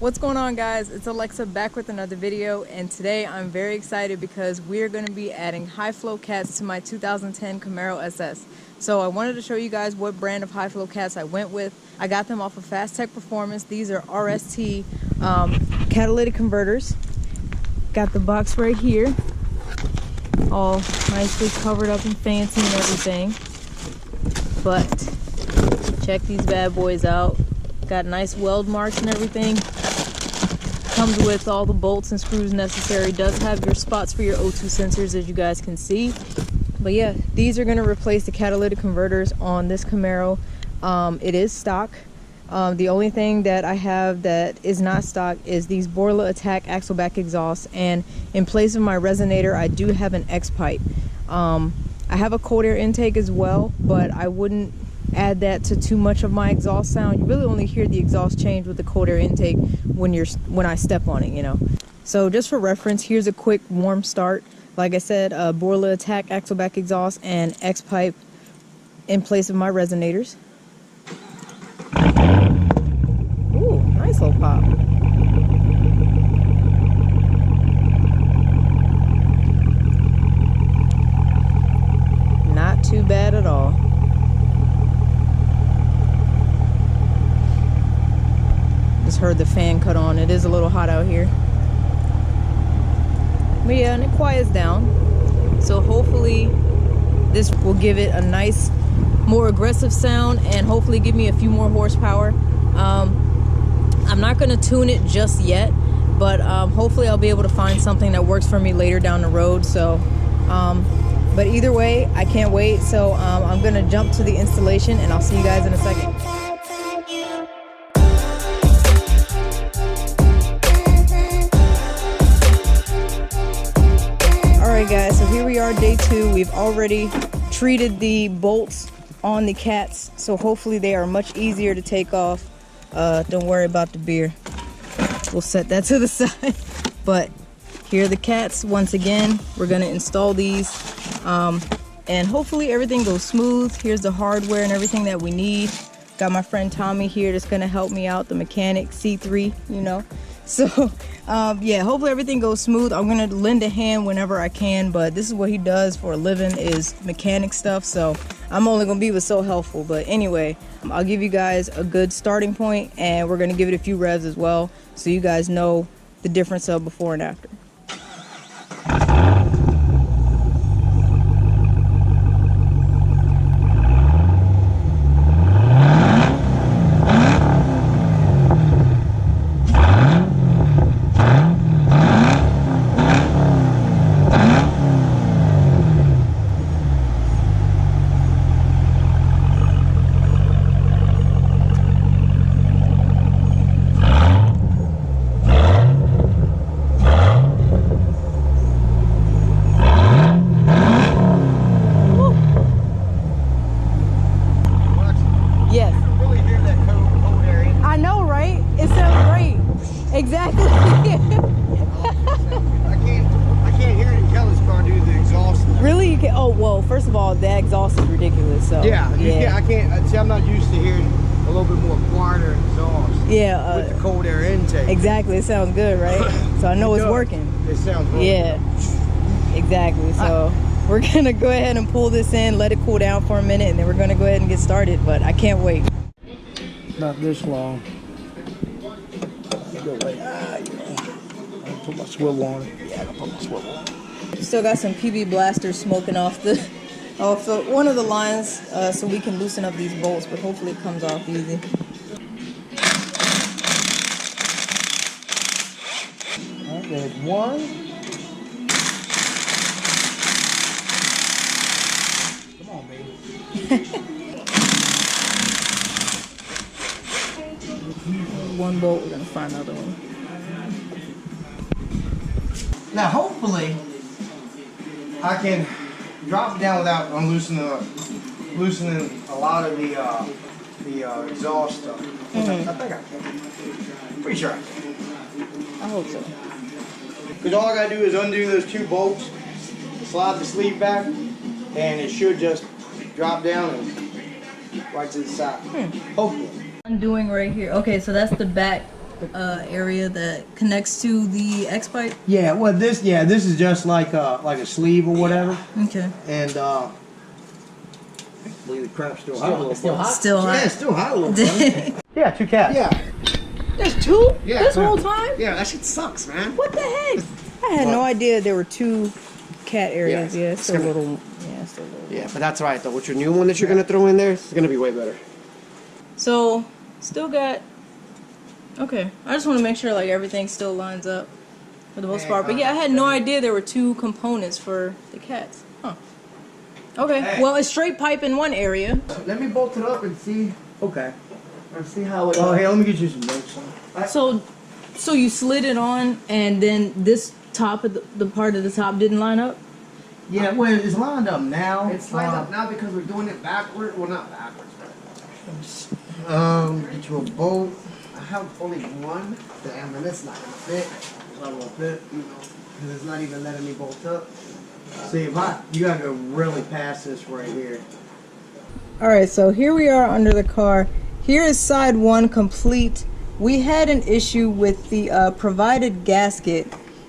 What's going on, guys? It's Alexa back with another video, and today I'm very excited because we're going to be adding high flow cats to my 2010 Camaro SS. So I wanted to show you guys what brand of high flow cats I went with. I got them off of Fast Tech Performance. These are RST catalytic converters. Got the box right here, all nicely covered up and fancy and everything. But check these bad boys out. Got nice weld marks and everything. Comes with all the bolts and screws necessary. Does have your spots for your O2 sensors, as you guys can see. But yeah, these are going to replace the catalytic converters on this Camaro. It is stock. The only thing that I have that is not stock is these Borla Attack axle back exhausts, and in place of my resonator I do have an X pipe. I have a cold air intake as well, but I wouldn't add that to too much of my exhaust sound. You really only hear the exhaust change with the cold air intake when I step on it, you know. So just for reference, here's a quick warm start. Like I said, Borla Attack axle back exhaust and X pipe in place of my resonators. Ooh, nice little pop. Not too bad at all. Just heard the fan cut on. It is a little hot out here. But yeah, and it quiets down. So hopefully this will give it a nice, more aggressive sound and hopefully give me a few more horsepower. I'm not going to tune it just yet, but hopefully I'll be able to find something that works for me later down the road. So but either way, I can't wait. So I'm going to jump to the installation and I'll see you guys in a second. Alright guys, so here we are, day 2. We've already treated the bolts on the cats, so hopefully they are much easier to take off. Don't worry about the beer. We'll set that to the side. But here are the cats. Once again, we're going to install these. And hopefully everything goes smooth. Here's the hardware and everything that we need. Got my friend Tommy here that's going to help me out, the mechanic, C3, you know. So yeah, hopefully everything goes smooth. I'm gonna lend a hand whenever I can, but this is what he does for a living, is mechanic stuff, so I'm only gonna be so helpful. But anyway, I'll give you guys a good starting point, and we're gonna give it a few revs as well, so you guys know the difference of before and after. Exactly. I can't hear it in Kelly's car due to the exhaust. Really? You can, oh well, first of all, that exhaust is ridiculous. So yeah. I can't. See, I'm not used to hearing a little bit more quieter exhaust. Yeah. With the cold air intake. Exactly. It sounds good, right? So I know it's working. It sounds really yeah. Good. Exactly. So we're gonna go ahead and pull this in, let it cool down for a minute, and then we're gonna go ahead and get started. But I can't wait. Not this long. Go like, I put my swivel on it. Yeah, I can put my swivel on it. Still got some PB blasters smoking off one of the lines, so we can loosen up these bolts, but hopefully it comes off easy. Alright, there's one. Come on, baby. One bolt, we're gonna find another one. Now hopefully I can drop it down without loosening a lot of the exhaust stuff. I think I can. Pretty sure I can. I hope so. Because all I gotta do is undo those 2 bolts, slide the sleeve back, and it should just drop down and right to the side. Hopefully. Undoing right here. Okay, so that's the back area that connects to the X pipe. Yeah, well this is just like a sleeve or whatever. Okay. And I believe the crap's still hot a little. Still hot? Still hot. Yeah, it's still hot a little bit. Yeah, 2 cats. Yeah. There's 2 Yeah. this whole time? Yeah, that shit sucks, man. What the heck? I had no idea there were 2 cat areas. Yeah, Yeah, it's still a gonna- little. Yeah, still a little. Yeah, but that's right though. With your new one that you're gonna throw in there, it's gonna be way better. So, still got. Okay, I just want to make sure like everything still lines up for the most part. But yeah, I had no idea there were 2 components for the cats. Huh. Okay, Hey. well it's straight pipe in one area. Let me bolt it up and see. Okay. And see how it. Oh, hey, let me get you some notes. So you slid it on, and then this top of the part of the top didn't line up. Yeah, well, it's lined up now. It's lined up now because we're doing it backward. Well, not backwards, but Get you a bolt. I have only one. Damn, and it's not gonna fit. It's not gonna fit, you know, because it's not even letting me bolt up. See, you gotta go really past this right here. All right, so here we are under the car. Here is side 1 complete. We had an issue with the provided gasket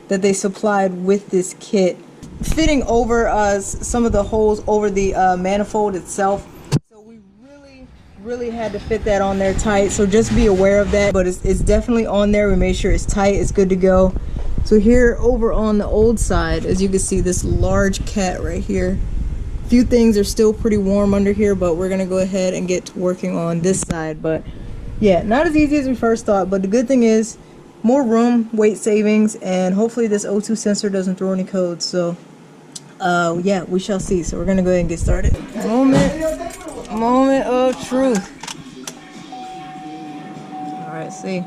that they supplied with this kit fitting over some of the holes over the manifold itself. So we really had to fit that on there tight. So just be aware of that. But it's definitely on there. We made sure it's tight. It's good to go. So here over on the old side, as you can see, this large cat right here. A few things are still pretty warm under here, but we're gonna go ahead and get to working on this side. But yeah, not as easy as we first thought, but the good thing is more room, weight savings, and hopefully this O2 sensor doesn't throw any codes. So yeah, we shall see. So we're gonna go ahead and get started. Moment of truth. All right, see.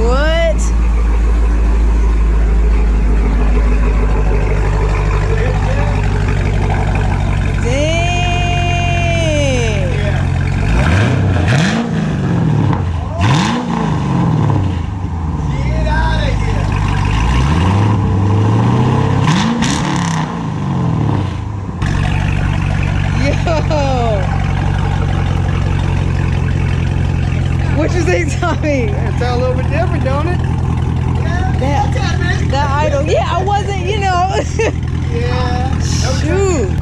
What? What you think, Tommy? It's a little bit different, don't it? That idol. Yeah, I wasn't, you know. Yeah. Shoot.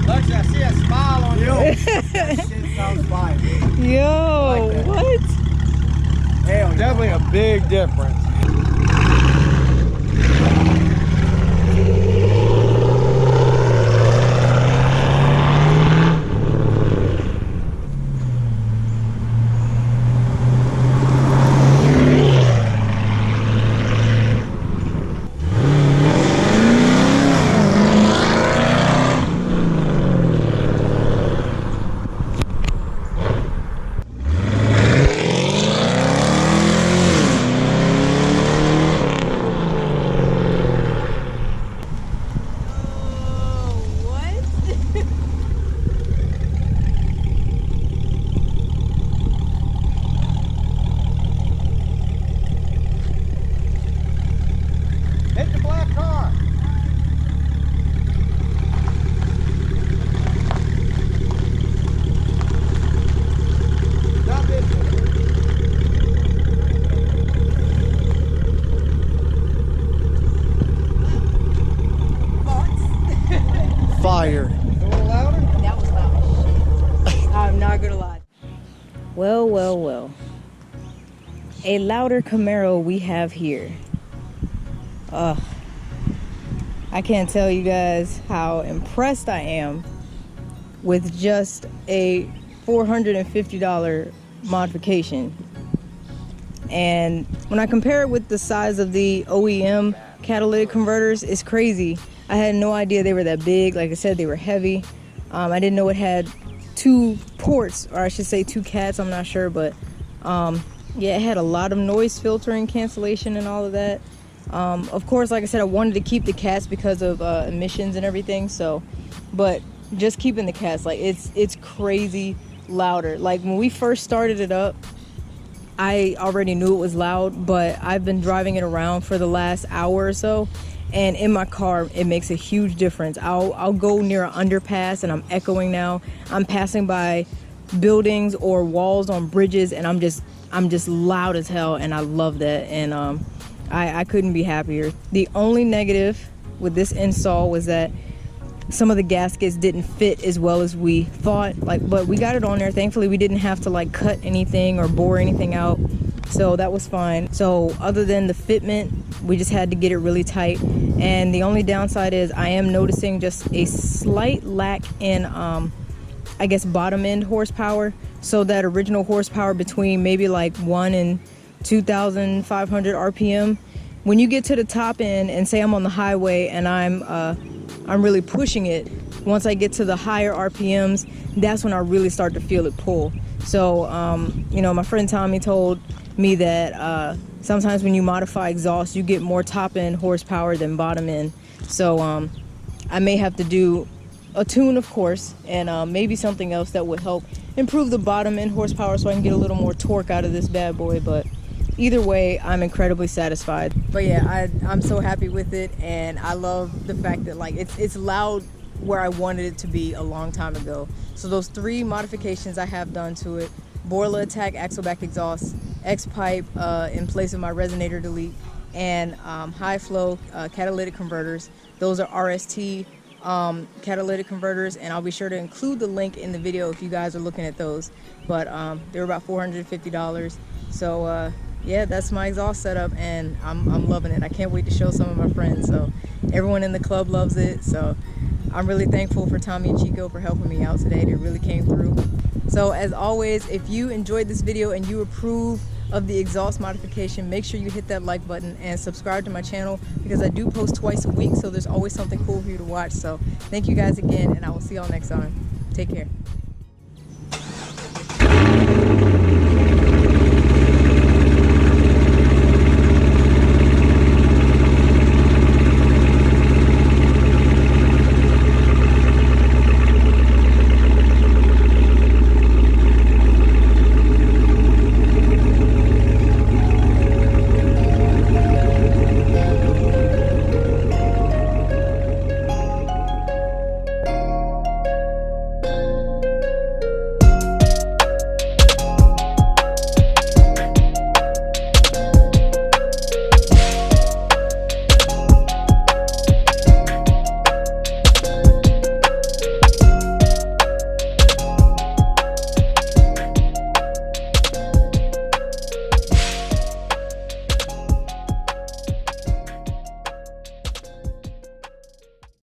Lexi, I see a smile on you. That shit sounds fine. Yo, Like that. what? Hell, definitely a big difference. Hit the black car. Not this one. Fire. A little louder? That was loud. I'm not gonna lie. Well, well, well. A louder Camaro we have here. I can't tell you guys how impressed I am with just a $450 modification. And when I compare it with the size of the OEM catalytic converters, it's crazy. I had no idea they were that big. Like I said, they were heavy. I didn't know it had 2 ports, or I should say 2 cats, I'm not sure, but yeah, it had a lot of noise filtering, cancellation, and all of that. Of course, like I said, I wanted to keep the cats because of emissions and everything, so, but just keeping the cats, like, it's crazy louder. Like, when we first started it up, I already knew it was loud, but I've been driving it around for the last hour or so, and in my car it makes a huge difference. I'll go near an underpass and I'm echoing now. I'm passing by buildings or walls on bridges and I'm just loud as hell, and I love that. And I couldn't be happier. The only negative with this install was that some of the gaskets didn't fit as well as we thought, but we got it on there. Thankfully, we didn't have to like cut anything or bore anything out, so that was fine. So other than the fitment, we just had to get it really tight. And the only downside is I am noticing just a slight lack in I guess bottom end horsepower. So that original horsepower between maybe like 1 and 2,500 RPM, when you get to the top end and say I'm on the highway and I'm really pushing it, once I get to the higher RPMs, that's when I really start to feel it pull. So you know, my friend Tommy told me that sometimes when you modify exhaust, you get more top end horsepower than bottom end. So I may have to do a tune, of course, and maybe something else that would help improve the bottom end horsepower so I can get a little more torque out of this bad boy. But either way, I'm incredibly satisfied. But yeah, I'm so happy with it, and I love the fact that like it's loud where I wanted it to be a long time ago. So those 3 modifications I have done to it: Borla Attack axle back exhaust, X pipe in place of my resonator delete, and high flow catalytic converters. Those are RST catalytic converters, and I'll be sure to include the link in the video if you guys are looking at those. But they were about $450. So yeah, that's my exhaust setup, and I'm loving it. I can't wait to show some of my friends. So everyone in the club loves it. So I'm really thankful for Tommy and Chico for helping me out today. They really came through. So as always, if you enjoyed this video and you approve of the exhaust modification, make sure you hit that like button and subscribe to my channel, because I do post twice a week, so there's always something cool for you to watch. So thank you guys again, and I will see y'all next time. Take care.